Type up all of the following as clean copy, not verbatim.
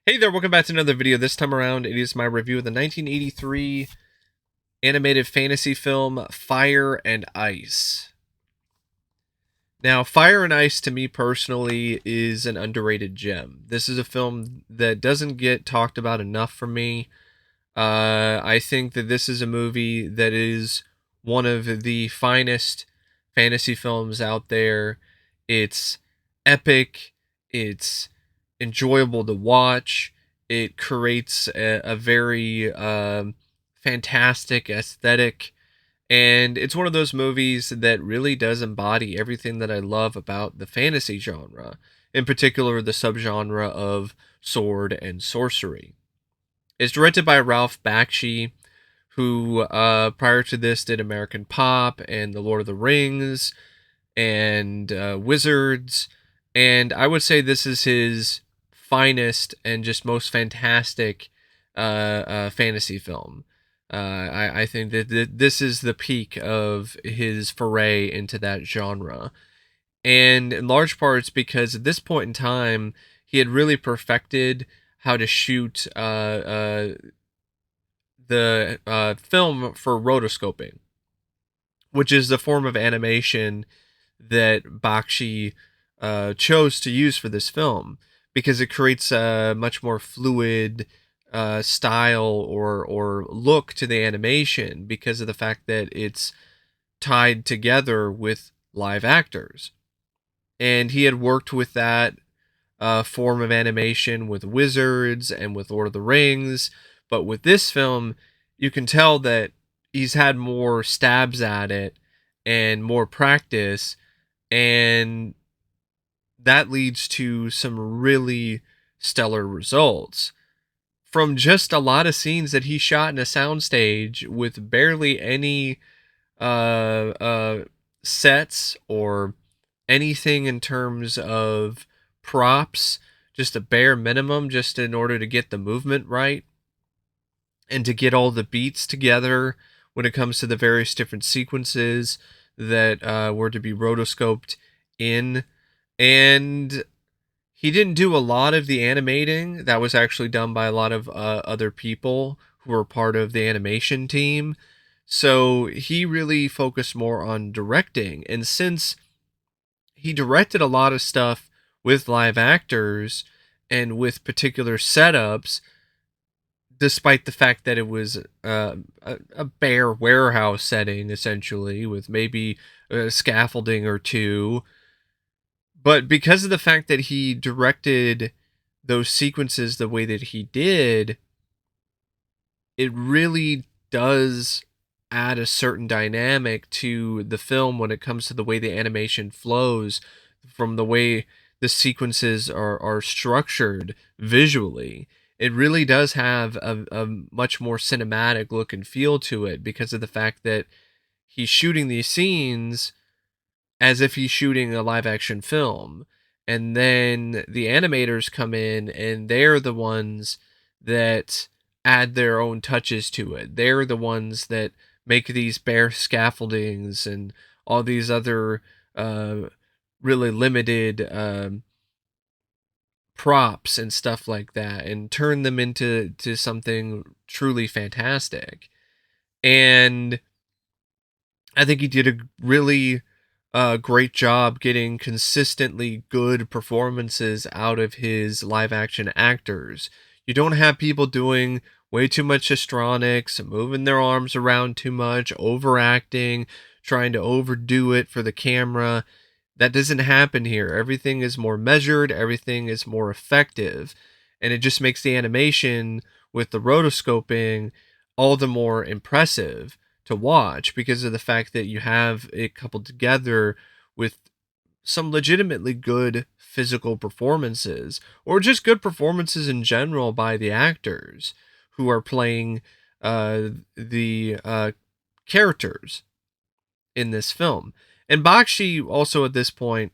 Hey there, welcome back to another video. This time around, it is my review of the 1983 animated fantasy film Fire and Ice. Now, Fire and Ice to me personally is an underrated gem. This is a film that doesn't get talked about enough for me. I think that this is a movie that is one of the finest fantasy films out there. It's epic, it's enjoyable to watch, it creates a very fantastic aesthetic, and it's one of those movies that really does embody everything that I love about the fantasy genre, in particular the subgenre of sword and sorcery. It's directed by Ralph Bakshi, who prior to this did American Pop and The Lord of the Rings and Wizards. And I would say this is his finest and just most fantastic fantasy film. I think that this is the peak of his foray into that genre. And in large parts because at this point in time, he had really perfected how to shoot the film for rotoscoping, which is the form of animation that Bakshi chose to use for this film because it creates a much more fluid style or look to the animation because of the fact that it's tied together with live actors. And he had worked with that form of animation with Wizards and with Lord of the Rings. But with this film, you can tell that he's had more stabs at it and more practice. And that leads to some really stellar results. From just a lot of scenes that he shot in a soundstage with barely any sets or anything in terms of props, just a bare minimum, just in order to get the movement right and to get all the beats together when it comes to the various different sequences that were to be rotoscoped in. And he didn't do a lot of the animating. That was actually done by a lot of other people who were part of the animation team. So he really focused more on directing. And since he directed a lot of stuff with live actors and with particular setups, despite the fact that it was a bare warehouse setting, essentially, with maybe scaffolding or two. But because of the fact that he directed those sequences the way that he did, it really does add a certain dynamic to the film when it comes to the way the animation flows, from the way the sequences are structured visually. It really does have a much more cinematic look and feel to it because of the fact that he's shooting these scenes as if he's shooting a live action film. And then the animators come in and they're the ones that add their own touches to it. They're the ones that make these bare scaffoldings and all these other uh, really limited props and stuff like that and turn them into something truly fantastic. And I think he did a really great job getting consistently good performances out of his live action actors. You don't have people doing way too much histrionics, moving their arms around too much, overacting, trying to overdo it for the camera. That doesn't happen here. Everything is more measured, everything is more effective, and it just makes the animation with the rotoscoping all the more impressive to watch because of the fact that you have it coupled together with some legitimately good physical performances or just good performances in general by the actors who are playing the characters in this film. And Bakshi also at this point,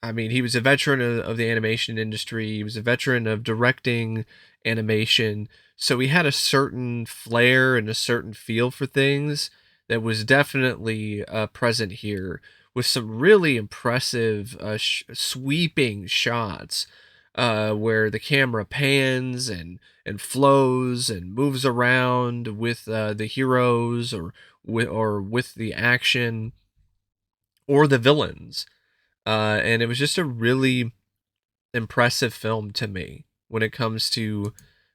I mean, he was a veteran of the animation industry. He was a veteran of directing animation. So he had a certain flair and a certain feel for things that was definitely present here with some really impressive sweeping shots where the camera pans and flows and moves around with the heroes or with the action or the villains. And it was just a really impressive film to me when it comes to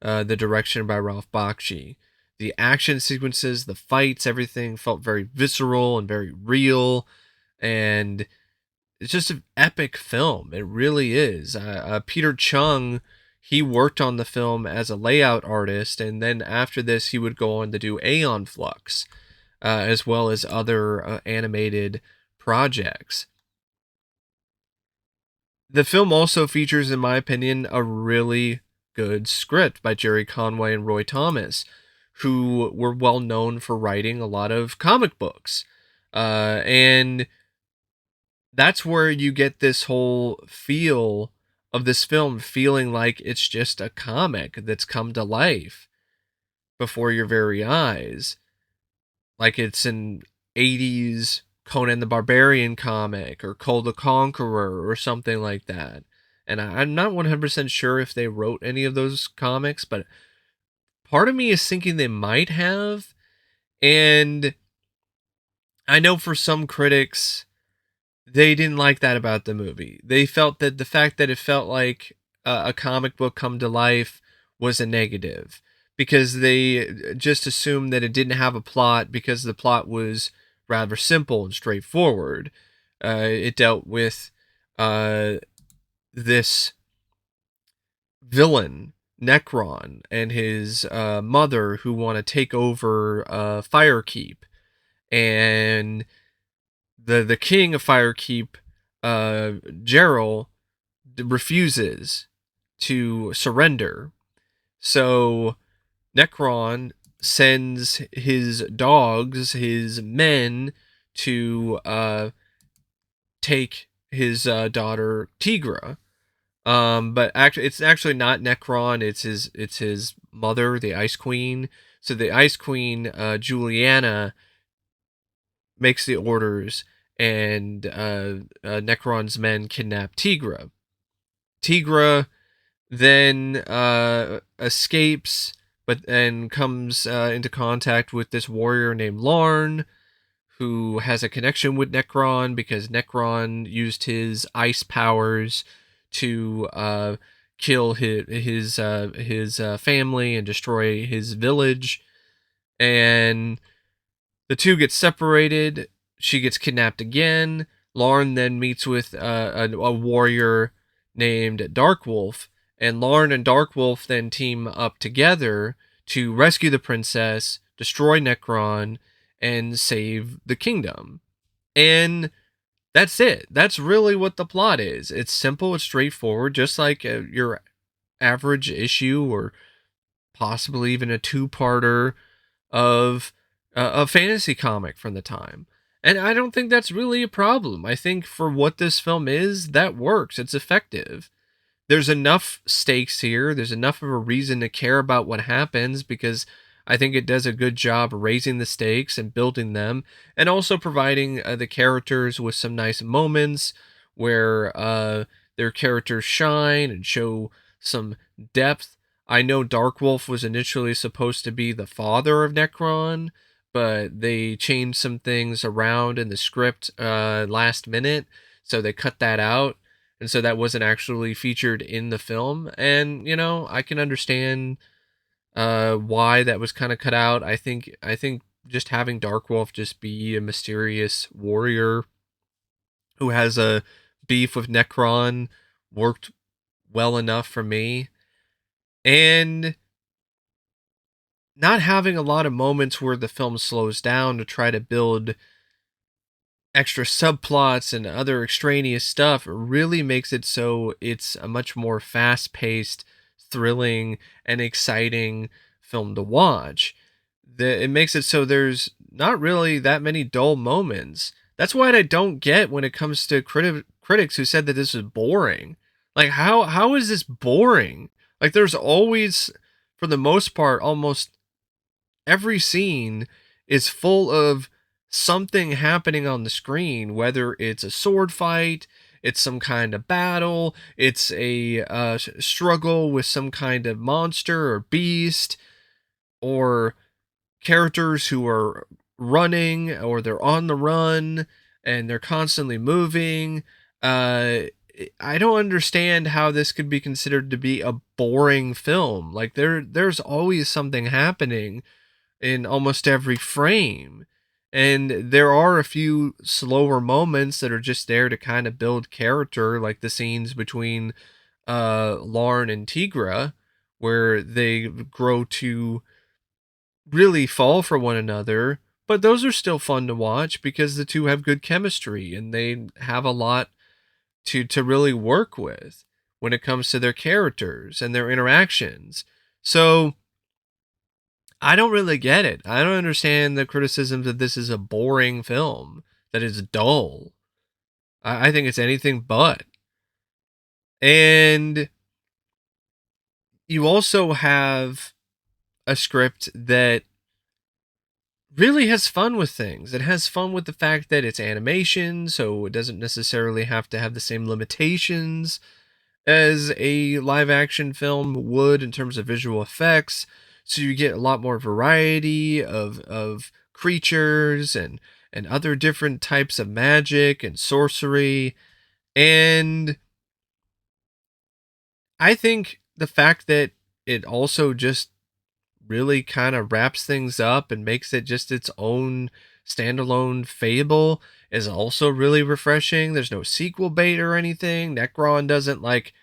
the direction by Ralph Bakshi. The action sequences, the fights, everything felt very visceral and very real, and it's just an epic film. It really is. Peter Chung, he worked on the film as a layout artist, and then after this, he would go on to do Aeon Flux, as well as other animated projects. The film also features, in my opinion, a really good script by Jerry Conway and Roy Thomas, who were well known for writing a lot of comic books. And that's where you get this whole feel of this film feeling like it's just a comic that's come to life before your very eyes. Like it's an 80s Conan the Barbarian comic or Cole the Conqueror or something like that. And I'm not 100% sure if they wrote any of those comics, but part of me is thinking they might have. And I know for some critics, they didn't like that about the movie. They felt that the fact that it felt like a comic book come to life was a negative because they just assumed that it didn't have a plot because the plot was rather simple and straightforward. It dealt with uh, this villain, Necron, and his mother who want to take over Firekeep. And the king of Firekeep, Gerald, refuses to surrender. So Necron sends his dogs, his men, to take his daughter Tigra. But actually, it's actually not Necron. It's his mother, the Ice Queen. So the Ice Queen, Juliana, makes the orders, and Necron's men kidnap Tigra. Tigra then escapes, but then comes into contact with this warrior named Larn, who has a connection with Necron because Necron used his ice powers to kill his family and destroy his village. And the two get separated. She gets kidnapped again. Larn then meets with a warrior named Darkwolf, and Larn and Darkwolf then team up together to rescue the princess, destroy Necron, and save the kingdom. And that's it. That's really what the plot is. It's simple, it's straightforward, just like your average issue or possibly even a two-parter of a fantasy comic from the time. And I don't think that's really a problem. I think for what this film is, that works. It's effective. There's enough stakes here. There's enough of a reason to care about what happens because I think it does a good job raising the stakes and building them, and also providing the characters with some nice moments where their characters shine and show some depth. I know Darkwolf was initially supposed to be the father of Necron, but they changed some things around in the script last minute, so they cut that out, and so that wasn't actually featured in the film. And I can understand why that was kind of cut out. I think just having Darkwolf just be a mysterious warrior who has a beef with Necron worked well enough for me. And not having a lot of moments where the film slows down to try to build extra subplots and other extraneous stuff really makes it so it's a much more fast-paced, thrilling, and exciting film to watch. It makes it so there's not really that many dull moments. That's what I don't get when it comes to critics who said that this is boring. Like, how is this boring? Like, there's always, for the most part, almost every scene is full of something happening on the screen, whether it's a sword fight, it's some kind of battle, it's a struggle with some kind of monster or beast, or characters who are running or they're on the run and they're constantly moving. Uh, I don't understand how this could be considered to be a boring film. Like there's always something happening in almost every frame. And there are a few slower moments that are just there to kind of build character, like the scenes between Lauren and Tigra, where they grow to really fall for one another. But those are still fun to watch because the two have good chemistry and they have a lot to really work with when it comes to their characters and their interactions. So I don't really get it. I don't understand the criticisms that this is a boring film, that it's dull. I think it's anything but. And you also have a script that really has fun with things. It has fun with the fact that it's animation, so it doesn't necessarily have to have the same limitations as a live action film would in terms of visual effects. So you get a lot more variety of creatures and other different types of magic and sorcery. And I think the fact that it also just really kind of wraps things up and makes it just its own standalone fable is also really refreshing. There's no sequel bait or anything. Necron doesn't like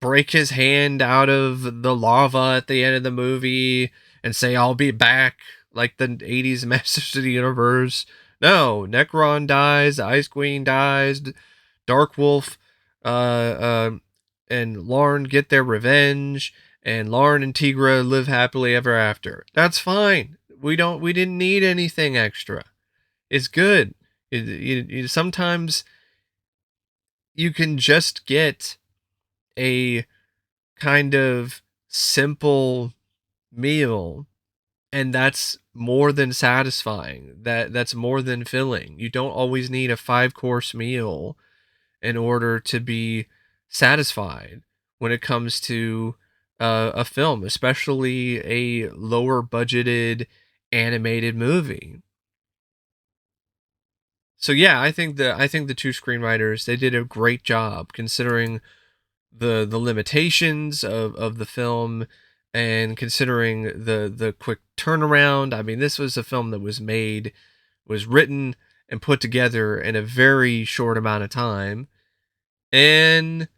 break his hand out of the lava at the end of the movie and say, I'll be back, like the 80s Masters of the Universe. No, Necron dies, Ice Queen dies, Dark Wolf uh, uh, and Lauren get their revenge, and Lauren and Tigra live happily ever after. That's fine. We didn't need anything extra. It's good. Sometimes you can just get a kind of simple meal and that's more than satisfying. That's more than filling. You don't always need a 5-course meal in order to be satisfied when it comes to a film, especially a lower budgeted animated movie. So yeah, I think the two screenwriters, they did a great job considering the limitations of the film and considering the quick turnaround. I mean, this was a film that was written and put together in a very short amount of time. And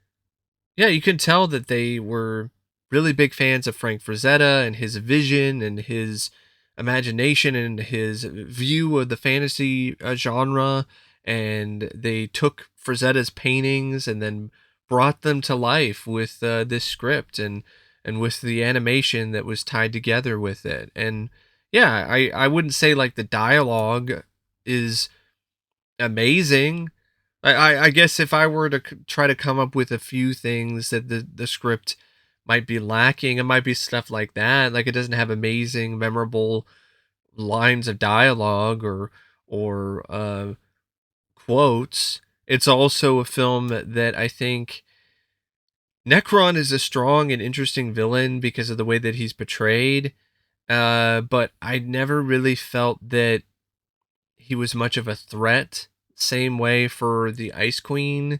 yeah, you can tell that they were really big fans of Frank Frazetta and his vision and his imagination and his view of the fantasy genre. And they took Frazetta's paintings and then brought them to life with this script and with the animation that was tied together with it. And yeah, I wouldn't say like the dialogue is amazing. I guess if I were to try to come up with a few things that the script might be lacking, it might be stuff like that. Like it doesn't have amazing, memorable lines of dialogue or quotes. It's also a film that I think Necron is a strong and interesting villain because of the way that he's portrayed. But I never really felt that he was much of a threat. Same way for the Ice Queen,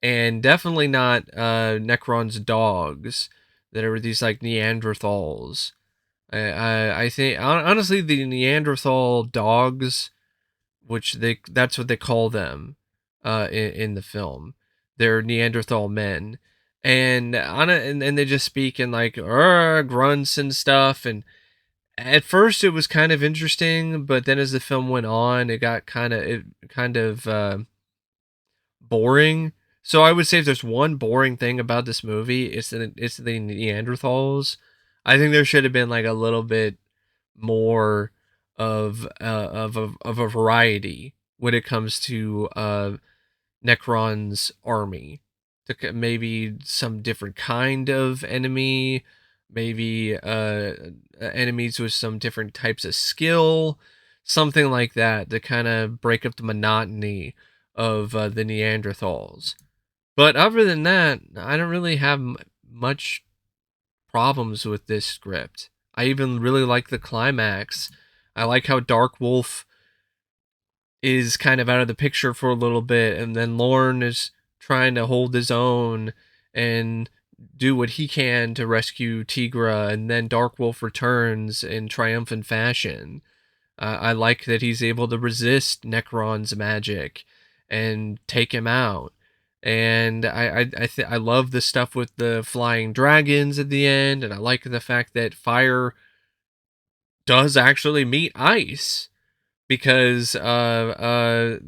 and definitely not Necron's dogs that are these like Neanderthals. I think honestly the Neanderthal dogs, which that's what they call them in the film. They're Neanderthal men, and they just speak in like grunts and stuff. And at first it was kind of interesting, but then as the film went on, it kind of boring. So I would say if there's one boring thing about this movie, it's the Neanderthals. I think there should have been like a little bit more of a variety when it comes to Necron's army. Maybe some different kind of enemy, maybe enemies with some different types of skill, something like that to kind of break up the monotony of the Neanderthals. But other than that, I don't really have much problems with this script. I even really like the climax. I like how Dark Wolf is kind of out of the picture for a little bit, and then Lorne is trying to hold his own and do what he can to rescue Tigra, and then Dark Wolf returns in triumphant fashion. I like that he's able to resist Necron's magic and take him out. And I love the stuff with the flying dragons at the end, and I like the fact that fire does actually meet ice because the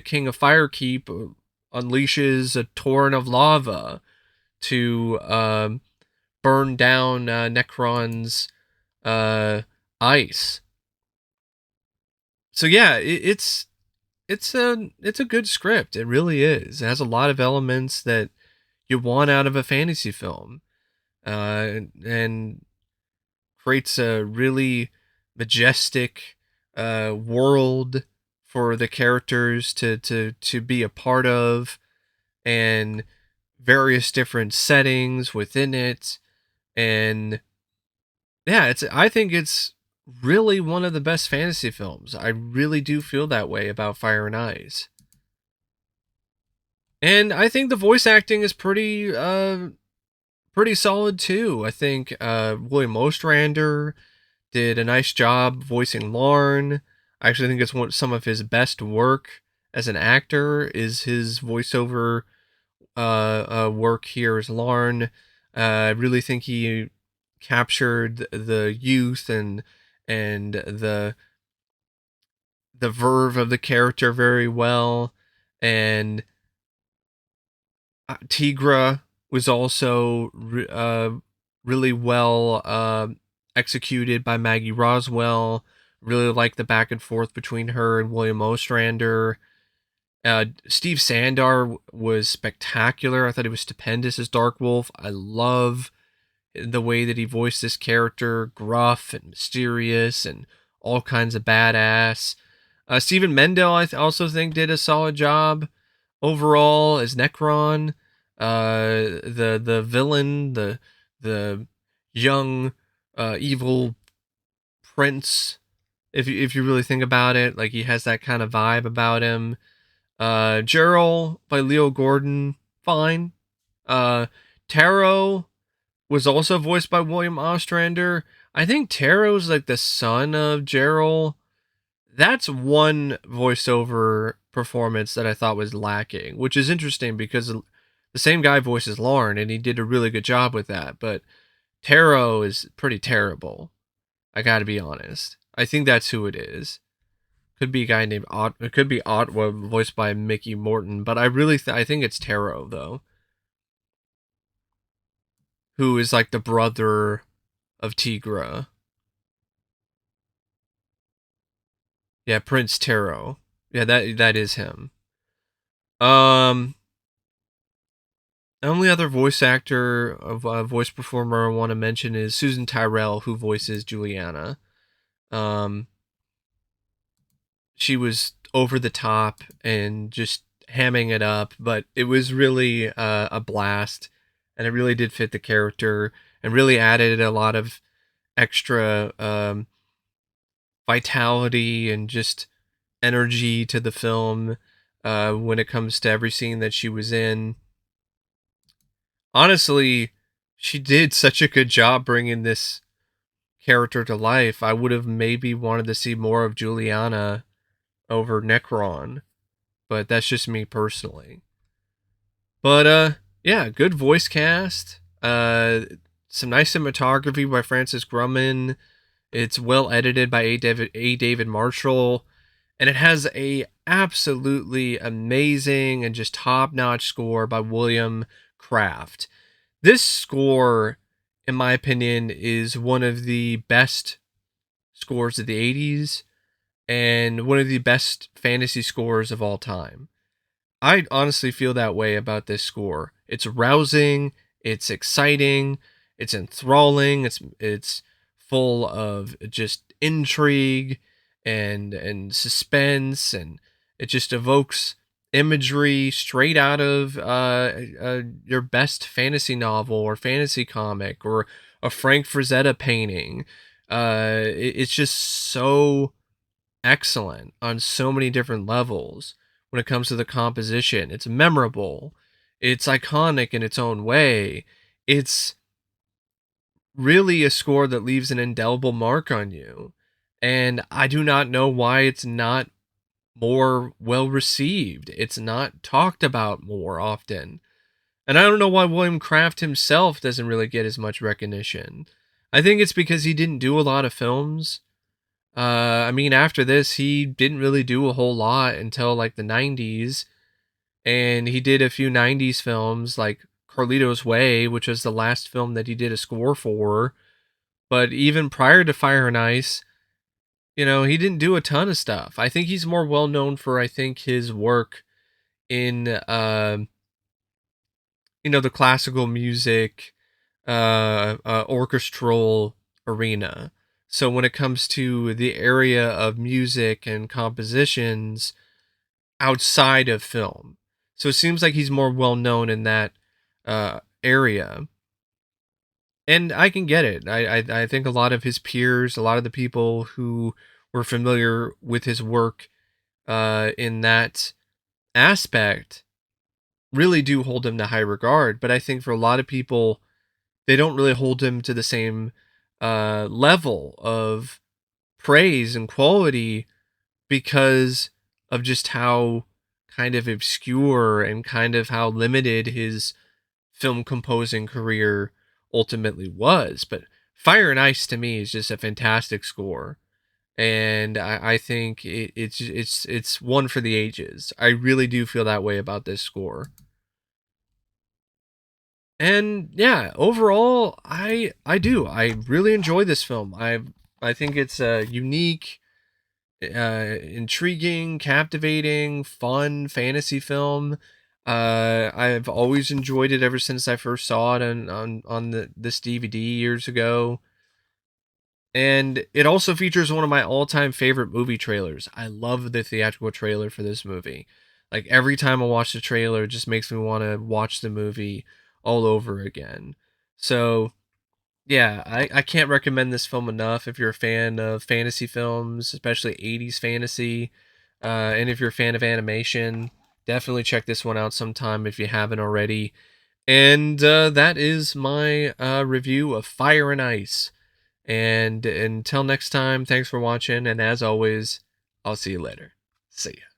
King of Firekeep unleashes a torrent of lava to burn down Necron's uh, ice. So yeah, it's a good script. It really is. It has a lot of elements that you want out of a fantasy film, and creates a really majestic world for the characters to be a part of, and various different settings within it. And yeah, I think it's really one of the best fantasy films. I really do feel that way about Fire and Ice. And I think the voice acting is pretty solid too. I think William Ostrander did a nice job voicing Lorne. I actually think it's some of his best work as an actor is his voiceover work here as Lorne. I really think he captured the youth and the verve of the character very well. And Tigra was also really well executed by Maggie Roswell. Really like the back and forth between her and William Ostrander. Steve Sandor was spectacular. I thought he was stupendous as Dark Wolf. I love the way that he voiced this character, gruff and mysterious and all kinds of badass. Stephen Mendel, also think, did a solid job overall as Necron. The villain, the young evil prince. If you really think about it, like he has that kind of vibe about him. Gerald by Leo Gordon, fine. Taro was also voiced by William Ostrander. I think Taro's like the son of Gerald. That's one voiceover performance that I thought was lacking, which is interesting because the same guy voices Lorne and he did a really good job with that. But Taro is pretty terrible. I gotta be honest. I think that's who it is. Could be a guy named It could be Otwa, voiced by Mickey Morton, but I think it's Taro though, who is like the brother of Tigra. Yeah, Prince Taro. Yeah, that is him. Um, the only other voice actor of voice performer I want to mention is Susan Tyrell, who voices Juliana. Um, she was over the top and just hamming it up, but it was really a blast, and it really did fit the character and really added a lot of extra vitality and just energy to the film when it comes to every scene that she was in. Honestly, she did such a good job bringing this character to life. I would have maybe wanted to see more of Juliana over Necron, but that's just me personally. But yeah, good voice cast. Some nice cinematography by Francis Grumman. It's well edited by David Marshall, and it has a absolutely amazing and just top-notch score by William Kraft. This score, in my opinion, is one of the best scores of the 80s and one of the best fantasy scores of all time. I honestly feel that way about this score. It's rousing, it's exciting, it's enthralling, it's full of just intrigue and suspense, and it just evokes imagery straight out of your best fantasy novel or fantasy comic or a Frank Frazetta painting. It's just so excellent on so many different levels when it comes to the composition. It's memorable, it's iconic in its own way. It's really a score that leaves an indelible mark on you. And I do not know why it's not more well received. It's not talked about more often. And I don't know why William Kraft himself doesn't really get as much recognition. I think it's because he didn't do a lot of films. I mean, after this, he didn't really do a whole lot until like the 90s. And he did a few 90s films like Carlito's Way, which was the last film that he did a score for. But even prior to Fire and Ice, he didn't do a ton of stuff. I think he's more well known for, I think, his work in, the classical music, orchestral arena. So when it comes to the area of music and compositions outside of film, so it seems like he's more well known in that area. And I can get it. I think a lot of his peers, a lot of the people who were familiar with his work in that aspect really do hold him to high regard. But I think for a lot of people, they don't really hold him to the same level of praise and quality because of just how kind of obscure and kind of how limited his film composing career ultimately was. But Fire and Ice to me is just a fantastic score. And I think it's one for the ages. I really do feel that way about this score. And yeah, overall, I really enjoy this film. I think it's a unique, intriguing, captivating, fun fantasy film. I've always enjoyed it ever since I first saw it on this DVD years ago. And it also features one of my all-time favorite movie trailers. I love the theatrical trailer for this movie. Like every time I watch the trailer, it just makes me want to watch the movie all over again. So, yeah, I can't recommend this film enough if you're a fan of fantasy films, especially 80s fantasy. And if you're a fan of animation, definitely check this one out sometime if you haven't already. And that is my review of Fire and Ice. And until next time, thanks for watching. And as always, I'll see you later. See ya.